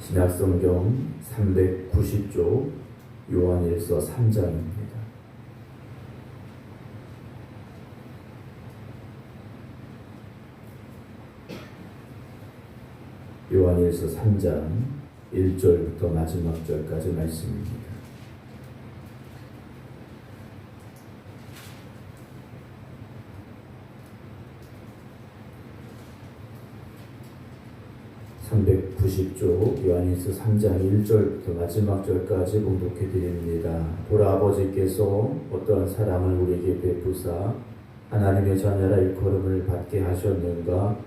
신약성경 390쪽 요한일서 3장입니다. 요한일서 3장 1절부터 마지막 절까지 말씀입니다. (390쪽) 요한일서 3장 1절부터 마지막 절까지 봉독해 드립니다. 보라, 아버지께서 어떠한 사랑을 우리에게 베푸사 하나님의 자녀라 일컬음을 받게 하셨는가.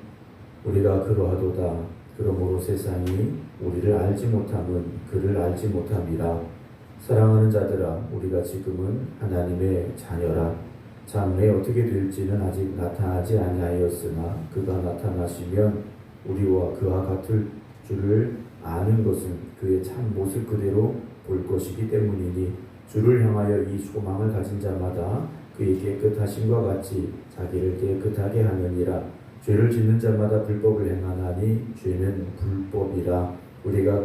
우리가 그러하도다. 그러므로 세상이 우리를 알지 못함은 그를 알지 못함이라. 사랑하는 자들아, 우리가 지금은 하나님의 자녀라. 장래 어떻게 될지는 아직 나타나지 아니하였으나 그가 나타나시면 우리와 그와 같을 줄을 아는 것은 그의 참 모습 그대로 볼 것이기 때문이니, 주를 향하여 이 소망을 가진 자마다 그의 깨끗하심과 같이 자기를 깨끗하게 하느니라. 죄를 짓는 자마다 불법을 행하나니 죄는 불법이라. 우리가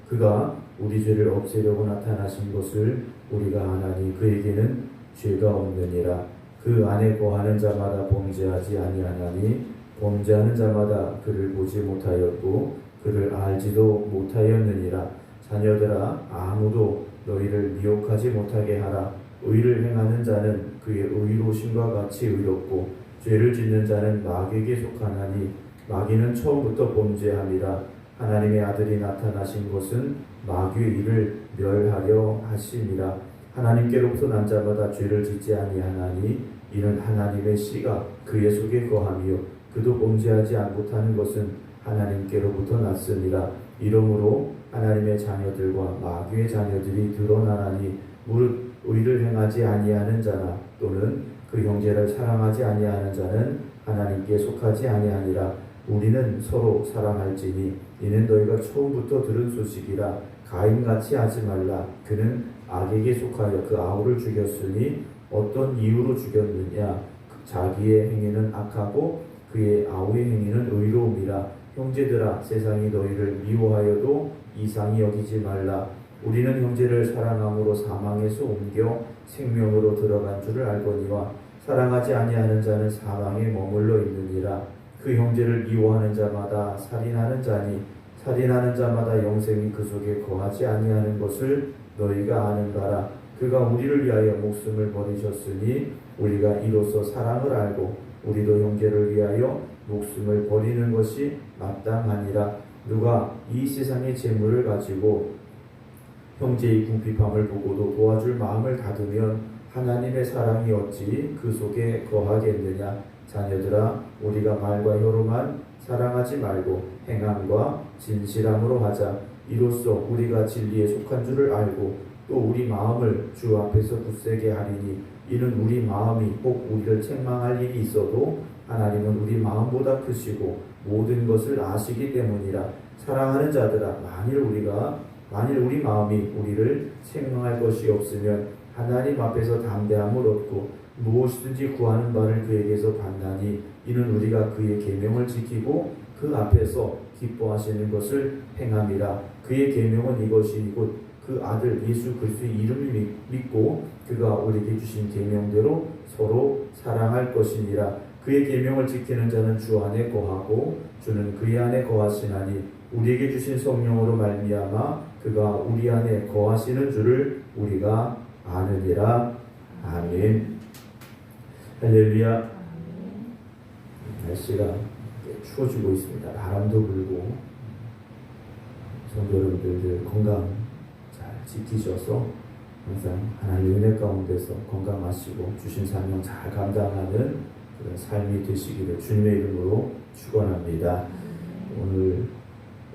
그가 우리 죄를 없애려고 나타나신 것을 우리가 아나니 그에게는 죄가 없느니라. 그 안에 거하는 자마다 범죄하지 아니하나니 범죄하는 자마다 그를 보지 못하였고 그를 알지도 못하였느니라. 자녀들아, 아무도 너희를 미혹하지 못하게 하라. 의를 행하는 자는 그의 의로우심과 같이 의롭고 죄를 짓는 자는 마귀에게 속하나니 마귀는 처음부터 범죄함이라. 하나님의 아들이 나타나신 것은 마귀의 일을 멸하려 하심이라. 하나님께로부터 난 자마다 죄를 짓지 아니하나니 이는 하나님의 씨가 그의 속에 거함이요 그도 범죄하지 못하는 것은 하나님께로부터 났음이라. 이러므로 하나님의 자녀들과 마귀의 자녀들이 드러나나니 무릇 의를 행하지 아니하는 자나 또는 그 형제를 사랑하지 아니하는 자는 하나님께 속하지 아니하니라. 우리는 서로 사랑할지니 이는 너희가 처음부터 들은 소식이라. 가인같이 하지 말라. 그는 악에게 속하여 그 아우를 죽였으니 어떤 이유로 죽였느냐. 자기의 행위는 악하고 그의 아우의 행위는 의로움이라. 형제들아, 세상이 너희를 미워하여도 이상히 여기지 말라. 우리는 형제를 사랑함으로 사망에서 옮겨 생명으로 들어간 줄을 알거니와 사랑하지 아니하는 자는 사망에 머물러 있느니라. 그 형제를 미워하는 자마다 살인하는 자니 살인하는 자마다 영생이 그 속에 거하지 아니하는 것을 너희가 아는 바라. 그가 우리를 위하여 목숨을 버리셨으니 우리가 이로써 사랑을 알고 우리도 형제를 위하여 목숨을 버리는 것이 마땅하니라. 누가 이 세상의 재물을 가지고 형제의 궁핍함을 보고도 도와줄 마음을 닫으면 하나님의 사랑이 어찌 그 속에 거하겠느냐. 자녀들아, 우리가 말과 혀로만 사랑하지 말고 행함과 진실함으로 하자. 이로써 우리가 진리에 속한 줄을 알고 또 우리 마음을 주 앞에서 굳세게 하리니 이는 우리 마음이 혹 우리를 책망할 일이 있어도 하나님은 우리 마음보다 크시고 모든 것을 아시기 때문이라. 사랑하는 자들아, 만일 우리 마음이 우리를 책망할 것이 없으면 하나님 앞에서 담대함을 얻고 무엇이든지 구하는 바를 그에게서 받나니 이는 우리가 그의 계명을 지키고 그 앞에서 기뻐하시는 것을 행함이라. 그의 계명은 이것이 곧 그 아들 예수 그리스도의 이름을 믿고 그가 우리에게 주신 계명대로 서로 사랑할 것이니라. 그의 계명을 지키는 자는 주 안에 거하고 주는 그의 안에 거하시나니 우리에게 주신 성령으로 말미암아 그가 우리 안에 거하시는 줄을 우리가 아느니라. 아멘. 할렐루야. 날씨가 추워지고 있습니다. 바람도 불고 성도 여러분들 건강 잘 지키셔서 항상 하나님의 은혜 가운데서 건강하시고 주신 사명 잘 감당하는 그런 삶이 되시기를 주님의 이름으로 축원합니다. 오늘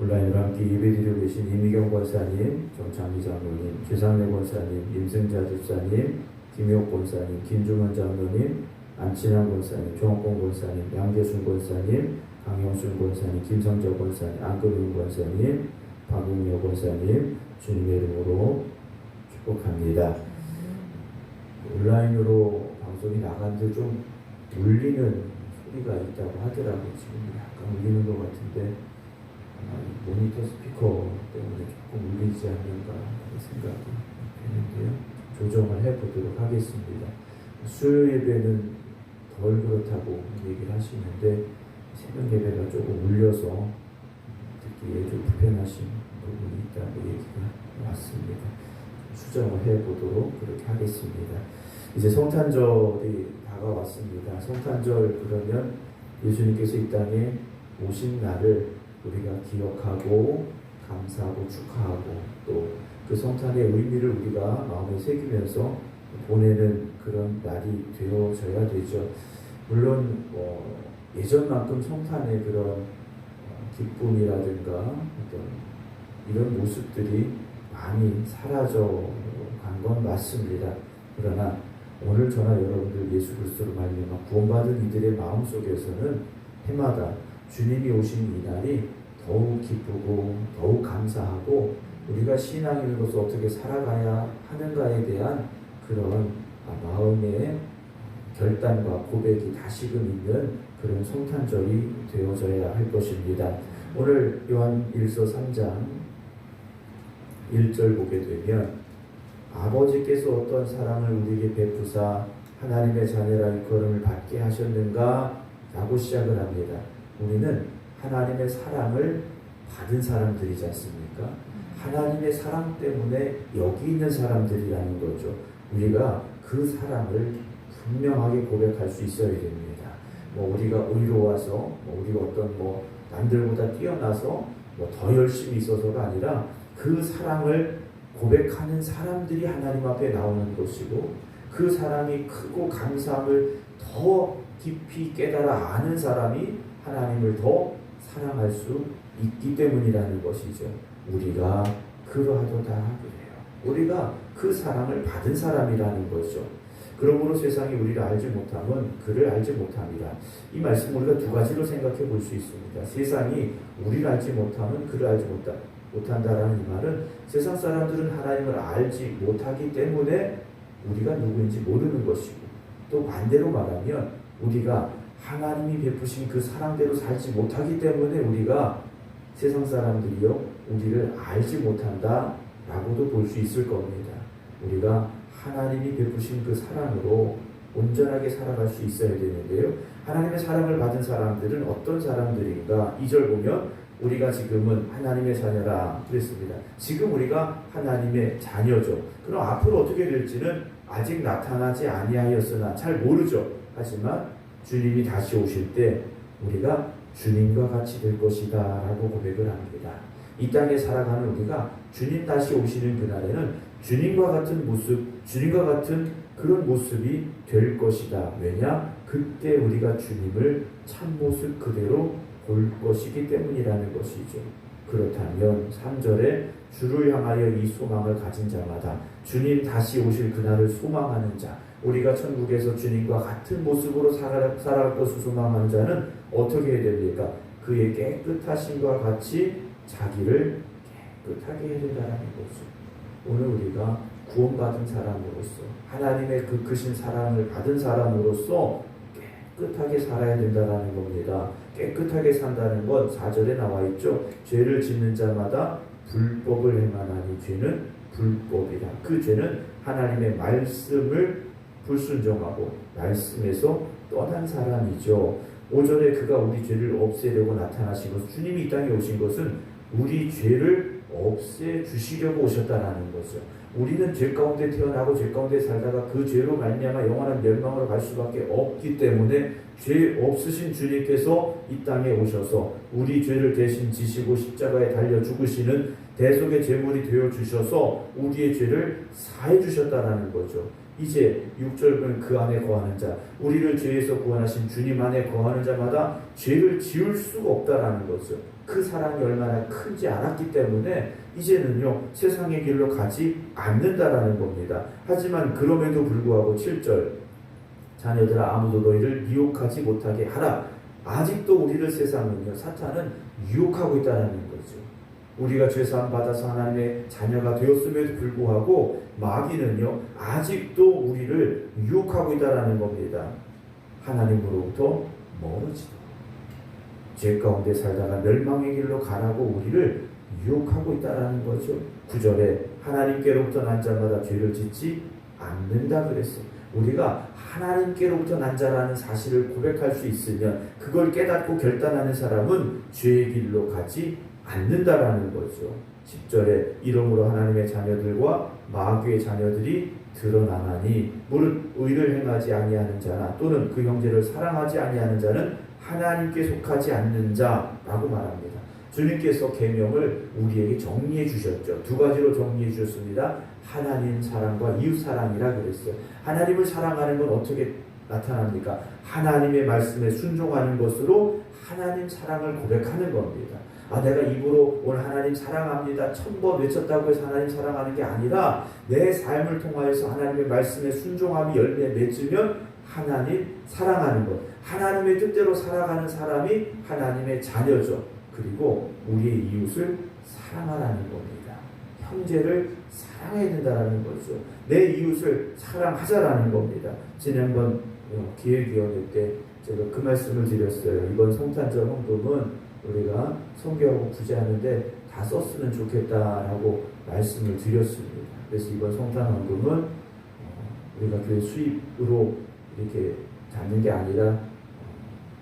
온라인으로 함께 예배드리고 계신 이미경 권사님, 정창희 장로님, 최상래 권사님, 임승자 집사님, 김효옥 권사님, 김중원 장로님, 안친환 권사님, 조홍권 권사님, 양재순 권사님, 강형순 권사님, 김성재 권사님, 안금윤 권사님, 박웅여 권사님 주님의 이름으로 축복합니다. 온라인으로 방송이 나간데 좀 울리는 소리가 있다고 하더라고요. 지금 약간 울리는 것 같은데 모니터 스피커 때문에 조금 울리지 않는가 생각이 되는데요. 조정을 해보도록 하겠습니다. 수요 예배는 덜 그렇다고 얘기를 하시는데 새벽 예배가 조금 울려서 듣기에 좀 불편하신 부분이 있다고 얘기가 왔습니다. 수정을 해보도록 그렇게 하겠습니다. 이제 성탄절이 다가왔습니다. 성탄절 그러면 예수님께서 이 땅에 오신 날을 우리가 기억하고 감사하고 축하하고 또 그 성탄의 의미를 우리가 마음에 새기면서 보내는 그런 날이 되어져야 되죠. 물론 예전만큼 성탄의 그런 기쁨이라든가 어떤 이런 모습들이 많이 사라져 간 건 맞습니다. 그러나 오늘 저나 여러분들 예수 그리스도로 말미암아 구원받은 이들의 마음속에서는 해마다 주님이 오신 이 날이 더욱 기쁘고 더욱 감사하고 우리가 신앙인으로서 어떻게 살아가야 하는가에 대한 그런 마음의 결단과 고백이 다시금 있는 그런 성탄절이 되어져야 할 것입니다. 오늘 요한 1서 3장 1절 보게 되면 아버지께서 어떤 사랑을 우리에게 베푸사 하나님의 자녀라 일컬음을 받게 하셨는가 라고 시작을 합니다. 우리는 하나님의 사랑을 받은 사람들이지 않습니까? 하나님의 사랑 때문에 여기 있는 사람들이라는 거죠. 우리가 그 사랑을 분명하게 고백할 수 있어야 됩니다. 우리가 의로워서 우리가 어떤 남들보다 뛰어나서 더 열심히 있어서가 아니라 그 사랑을 고백하는 사람들이 하나님 앞에 나오는 것이고 그 사랑이 크고 감사함을 더 깊이 깨달아 아는 사람이 하나님을 더 사랑할 수 있기 때문이라는 것이죠. 우리가 그러하도다 그래요. 우리가 그 사랑을 받은 사람이라는 거죠. 그러므로 세상이 우리를 알지 못하면 그를 알지 못합니다. 이 말씀 우리가 두 가지로 생각해 볼 수 있습니다. 세상이 우리를 알지 못하면 그를 알지 못한다라는 이 말은 세상 사람들은 하나님을 알지 못하기 때문에 우리가 누구인지 모르는 것이고 또 반대로 말하면 우리가 하나님이 베푸신 그 사랑대로 살지 못하기 때문에 우리가 세상 사람들이요 우리를 알지 못한다 라고도 볼 수 있을 겁니다. 우리가 하나님이 베푸신 그 사랑으로 온전하게 살아갈 수 있어야 되는데요. 하나님의 사랑을 받은 사람들은 어떤 사람들인가? 2절 보면 우리가 지금은 하나님의 자녀라 그랬습니다. 지금 우리가 하나님의 자녀죠. 그럼 앞으로 어떻게 될지는 아직 나타나지 아니하였으나 잘 모르죠. 하지만 주님이 다시 오실 때 우리가 주님과 같이 될 것이다 라고 고백을 합니다. 이 땅에 살아가는 우리가 주님 다시 오시는 그날에는 주님과 같은 모습, 주님과 같은 그런 모습이 될 것이다. 왜냐? 그때 우리가 주님을 참모습 그대로 볼 것이기 때문이라는 것이죠. 그렇다면 3절에 주를 향하여 이 소망을 가진 자마다 주님 다시 오실 그날을 소망하는 자, 우리가 천국에서 주님과 같은 모습으로 살아갈 것을 소망하는 자는 어떻게 해야 됩니까? 그의 깨끗하심과 같이 자기를 깨끗하게 해야 된다는 거죠. 오늘 우리가 구원받은 사람으로서 하나님의 그 크신 사랑을 받은 사람으로서 깨끗하게 살아야 된다는 겁니다. 깨끗하게 산다는 건 4절에 나와 있죠. 죄를 짓는 자마다 불법을 행하나니 죄는 불법이다. 그 죄는 하나님의 말씀을 불순종하고 말씀에서 떠난 사람이죠. 5절에 그가 우리 죄를 없애려고 나타나신 것은 주님이 이 땅에 오신 것은 우리 죄를 없애주시려고 오셨다라는 거죠. 우리는 죄 가운데 태어나고 죄 가운데 살다가 그 죄로 말미암아 영원한 멸망으로 갈 수밖에 없기 때문에 죄 없으신 주님께서 이 땅에 오셔서 우리 죄를 대신 지시고 십자가에 달려 죽으시는 대속의 제물이 되어 주셔서 우리의 죄를 사해 주셨다라는 거죠. 이제 6절 보면 그 안에 거하는 자, 우리를 죄에서 구원하신 주님 안에 거하는 자마다 죄를 지을 수가 없다라는 거죠. 그 사랑이 얼마나 큰지 알았기 때문에 이제는요 세상의 길로 가지 않는다라는 겁니다. 하지만 그럼에도 불구하고 7절 자녀들아 아무도 너희를 미혹하지 못하게 하라. 아직도 우리를 세상은요 사탄은 유혹하고 있다는 거죠. 우리가 죄사함 받아서 하나님의 자녀가 되었음에도 불구하고 마귀는요 아직도 우리를 유혹하고 있다는 겁니다. 하나님으로부터 멀어지도록 죄 가운데 살다가 멸망의 길로 가라고 우리를 유혹하고 있다라는 거죠. 9절에 하나님께로부터 난 자마다 죄를 짓지 않는다 그랬어. 우리가 하나님께로부터 난 자라는 사실을 고백할 수 있으면 그걸 깨닫고 결단하는 사람은 죄의 길로 가지 않는다라는 거죠. 10절에 이러므로 하나님의 자녀들과 마귀의 자녀들이 드러나나니 무릇 의를 행하지 아니하는 자나 또는 그 형제를 사랑하지 아니하는 자는 하나님께 속하지 않는 자라고 말합니다. 주님께서 계명을 우리에게 정리해 주셨죠. 두 가지로 정리해 주셨습니다. 하나님 사랑과 이웃 사랑이라 그랬어요. 하나님을 사랑하는 건 어떻게 나타납니까? 하나님의 말씀에 순종하는 것으로 하나님 사랑을 고백하는 겁니다. 내가 입으로 오늘 하나님 사랑합니다 1000번 외쳤다고 해서 하나님 사랑하는 게 아니라 내 삶을 통하여서 하나님의 말씀에 순종함이 열매 맺으면 하나님 사랑하는 것. 하나님의 뜻대로 살아가는 사람이 하나님의 자녀죠. 그리고 우리의 이웃을 사랑하라는 겁니다. 형제를 사랑해야 된다는 거죠. 내 이웃을 사랑하자라는 겁니다. 지난번 기획위원회 때 제가 그 말씀을 드렸어요. 이번 성탄절 헌금은 우리가 성교하고 구제하는데 다 썼으면 좋겠다라고 말씀을 드렸습니다. 그래서 이번 성탄 헌금은 우리가 교회 수입으로 이렇게 잡는 게 아니라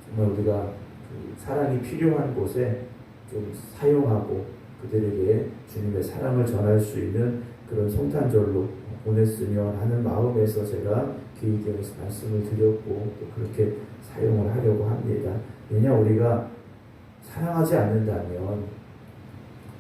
정말 우리가 그 사랑이 필요한 곳에 좀 사용하고 그들에게 주님의 사랑을 전할 수 있는 그런 성탄절로 보냈으면 하는 마음에서 제가 기획위원회에서 말씀을 드렸고 또 그렇게 사용을 하려고 합니다. 왜냐 우리가 사랑하지 않는다면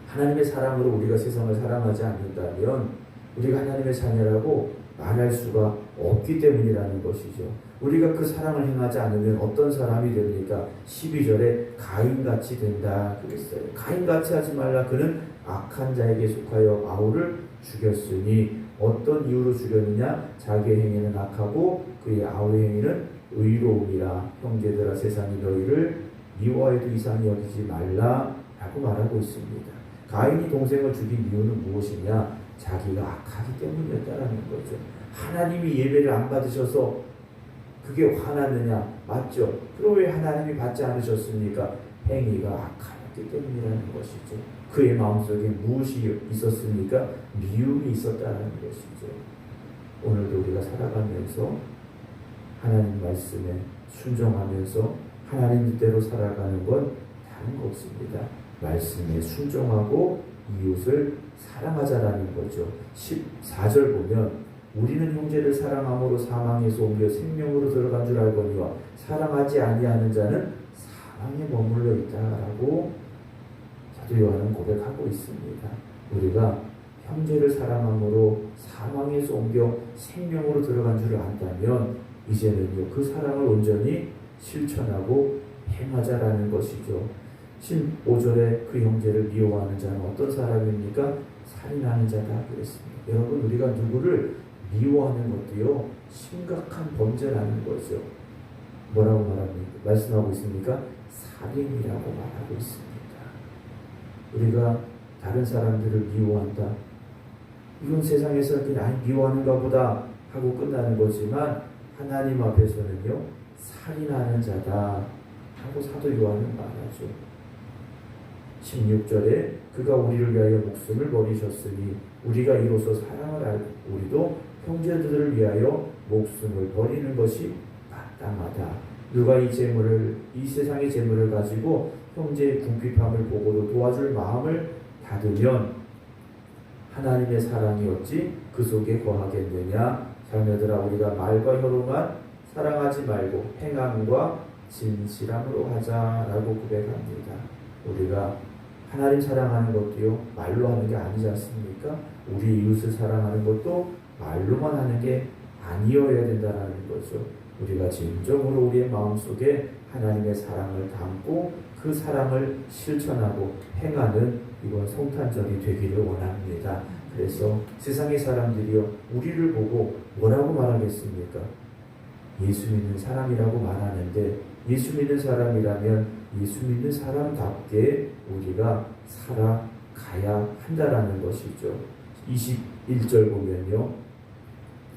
하나님의 사랑으로 우리가 세상을 사랑하지 않는다면 우리가 하나님의 자녀라고 말할 수가 없기 때문이라는 것이죠. 우리가 그 사랑을 행하지 않으면 어떤 사람이 됩니까? 12절에 가인같이 된다 그랬어요. 가인같이 하지 말라. 그는 악한 자에게 속하여 아우를 죽였으니 어떤 이유로 죽였느냐? 자기의 행위는 악하고 그의 아우의 행위는 의로움이라. 형제들아 세상이 너희를 미워해도 이상히 여기지 말라 라고 말하고 있습니다. 가인이 동생을 죽인 이유는 무엇이냐? 자기가 악하기 때문이었다라는 거죠. 하나님이 예배를 안 받으셔서 그게 화났느냐? 맞죠? 그럼 왜 하나님이 받지 않으셨습니까? 행위가 악하였기 때문이라는 것이죠. 그의 마음속에 무엇이 있었습니까? 미움이 있었다는 것이죠. 오늘도 우리가 살아가면서 하나님 말씀에 순종하면서 하나님 뜻대로 살아가는 건 다른 거 없습니다. 말씀에 순종하고 이웃을 사랑하자라는 거죠. 14절 보면 우리는 형제를 사랑함으로 사망에서 옮겨 생명으로 들어간 줄 알거니와 사랑하지 아니하는 자는 사망에 머물러 있다라고 사도 요한은 고백하고 있습니다. 우리가 형제를 사랑함으로 사망에서 옮겨 생명으로 들어간 줄을 안다면 이제는요 그 사랑을 온전히 실천하고 행하자라는 것이죠. 15절에 그 형제를 미워하는 자는 어떤 사람입니까? 살인하는 자다 그랬습니다. 여러분 우리가 누구를 미워하는 것도요 심각한 범죄라는 거죠. 뭐라고 말합니까? 말씀하고 있습니까? 살인이라고 말하고 있습니다. 우리가 다른 사람들을 미워한다. 이건 세상에서 그냥 미워하는가 보다 하고 끝나는 거지만 하나님 앞에서는요 살인하는 자다 하고 사도 요한은 말하죠. 16절에 그가 우리를 위하여 목숨을 버리셨으니 우리가 이로써 사랑을 알고 우리도 형제들을 위하여 목숨을 버리는 것이 마땅하다. 누가 이 세상의 재물을 가지고 형제의 궁핍함을 보고도 도와줄 마음을 닫으면 하나님의 사랑이 어찌 그 속에 거하겠느냐. 자녀들아 우리가 말과 혀로만 사랑하지 말고 행함과 진실함으로 하자라고 고백합니다. 우리가 하나님 사랑하는 것도요 말로 하는 게 아니지 않습니까? 우리 이웃을 사랑하는 것도 말로만 하는 게 아니어야 된다는 거죠. 우리가 진정으로 우리의 마음속에 하나님의 사랑을 담고 그 사랑을 실천하고 행하는 이번 성탄절이 되기를 원합니다. 그래서 세상의 사람들이요 우리를 보고 뭐라고 말하겠습니까? 예수 믿는 사람이라고 말하는데 예수 믿는 사람이라면 예수 믿는 사람답게 우리가 살아가야 한다라는 것이죠. 21절 보면요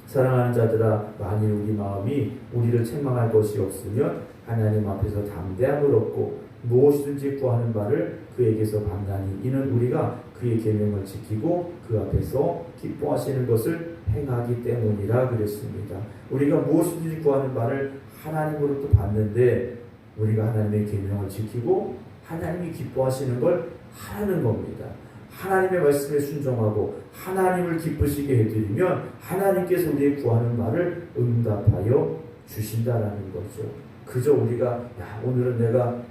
사랑하는 자들아 만일 우리 마음이 우리를 책망할 것이 없으면 하나님 앞에서 담대함을 얻고 무엇이든지 구하는 바를 그에게서 받나니 이는 우리가 그의 계명을 지키고 그 앞에서 기뻐하시는 것을 행하기 때문이라 그랬습니다. 우리가 무엇이든지 구하는 바를 하나님으로부터 받는데 우리가 하나님의 계명을 지키고 하나님이 기뻐하시는 걸 하는 겁니다. 하나님의 말씀에 순종하고 하나님을 기쁘시게 해드리면 하나님께서 우리의 구하는 말을 응답하여 주신다라는 거죠. 그저 우리가 오늘은 내가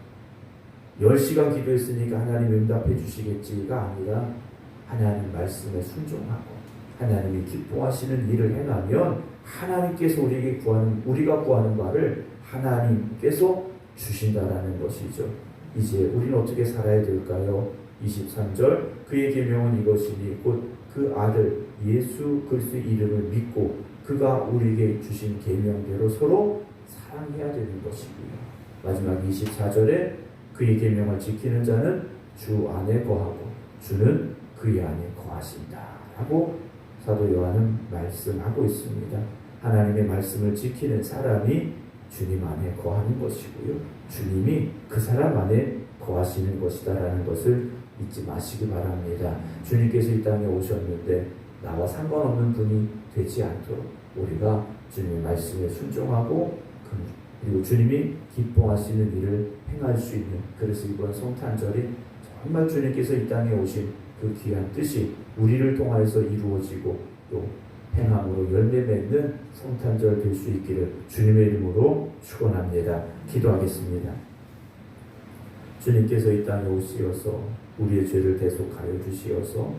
10시간 기도했으니까 하나님 응답해 주시겠지가 아니라 하나님 말씀에 순종하고 하나님이 기뻐하시는 일을 행하면 하나님께서 우리가 구하는 바를 하나님께서 주신다라는 것이죠. 이제 우리는 어떻게 살아야 될까요? 23절 그의 계명은 이것이니 곧 그 아들 예수 그리스도의 이름을 믿고 그가 우리에게 주신 계명대로 서로 사랑해야 되는 것이고요. 마지막 24절에 그의 계명을 지키는 자는 주 안에 거하고 주는 그의 안에 거하신다 라고 사도 요한은 말씀하고 있습니다. 하나님의 말씀을 지키는 사람이 주님 안에 거하는 것이고요. 주님이 그 사람 안에 거하시는 것이다라는 것을 잊지 마시기 바랍니다. 주님께서 이 땅에 오셨는데 나와 상관없는 분이 되지 않도록 우리가 주님의 말씀에 순종하고 그리고 주님이 기뻐하시는 일을 행할 수 있는, 그래서 이번 성탄절이 정말 주님께서 이 땅에 오신 그 귀한 뜻이 우리를 통하여서 이루어지고 또 행함으로 열매 맺는 성탄절 될 수 있기를 주님의 이름으로 축원합니다. 기도하겠습니다. 주님께서 이 땅에 오시어서 우리의 죄를 대속하여 주시어서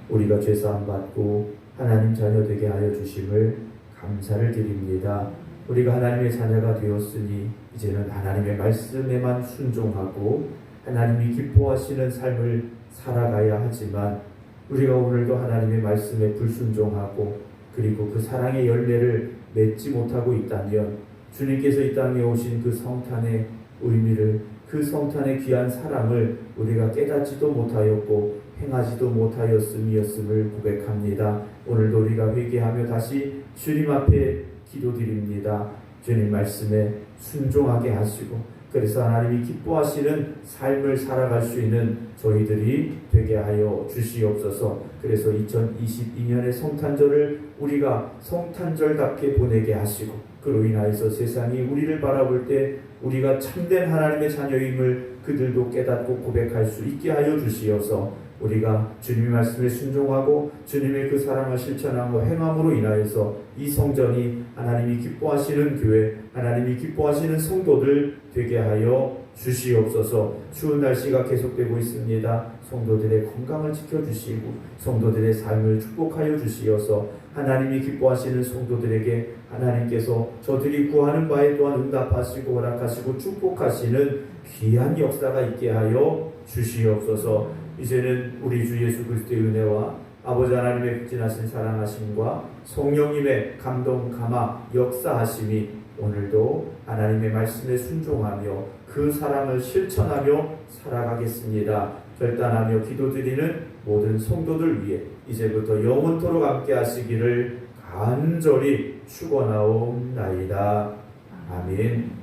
우리가 죄사함 받고 하나님 자녀 되게 하여 주심을 감사를 드립니다. 우리가 하나님의 자녀가 되었으니 이제는 하나님의 말씀에만 순종하고 하나님이 기뻐하시는 삶을 살아가야 하지만 우리가 오늘도 하나님의 말씀에 불순종하고 그리고 그 사랑의 열매를 맺지 못하고 있다면 주님께서 이 땅에 오신 그 성탄의 의미를, 그 성탄의 귀한 사랑을 우리가 깨닫지도 못하였고 행하지도 못하였음이었음을 고백합니다. 오늘도 우리가 회개하며 다시 주님 앞에 기도드립니다. 주님 말씀에 순종하게 하시고 그래서 하나님이 기뻐하시는 삶을 살아갈 수 있는 저희들이 되게 하여 주시옵소서. 그래서 2022년의 성탄절을 우리가 성탄절답게 보내게 하시고 그로 인하여서 세상이 우리를 바라볼 때 우리가 참된 하나님의 자녀임을 그들도 깨닫고 고백할 수 있게 하여 주시어서 우리가 주님의 말씀에 순종하고 주님의 그 사랑을 실천하고 행함으로 인하여서 이 성전이 하나님이 기뻐하시는 교회, 하나님이 기뻐하시는 성도들 되게 하여 주시옵소서. 추운 날씨가 계속되고 있습니다. 성도들의 건강을 지켜주시고 성도들의 삶을 축복하여 주시어서 하나님이 기뻐하시는 성도들에게 하나님께서 저들이 구하는 바에 또한 응답하시고 허락하시고 축복하시는 귀한 역사가 있게 하여 주시옵소서. 이제는 우리 주 예수 그리스도의 은혜와 아버지 하나님의 극진하신 사랑하심과 성령님의 감동 감화 역사하심이 오늘도 하나님의 말씀에 순종하며 그 사랑을 실천하며 살아가겠습니다. 결단하며 기도드리는 모든 성도들 위해 이제부터 영원토록 함께 하시기를 간절히 축원하옵나이다. 아멘.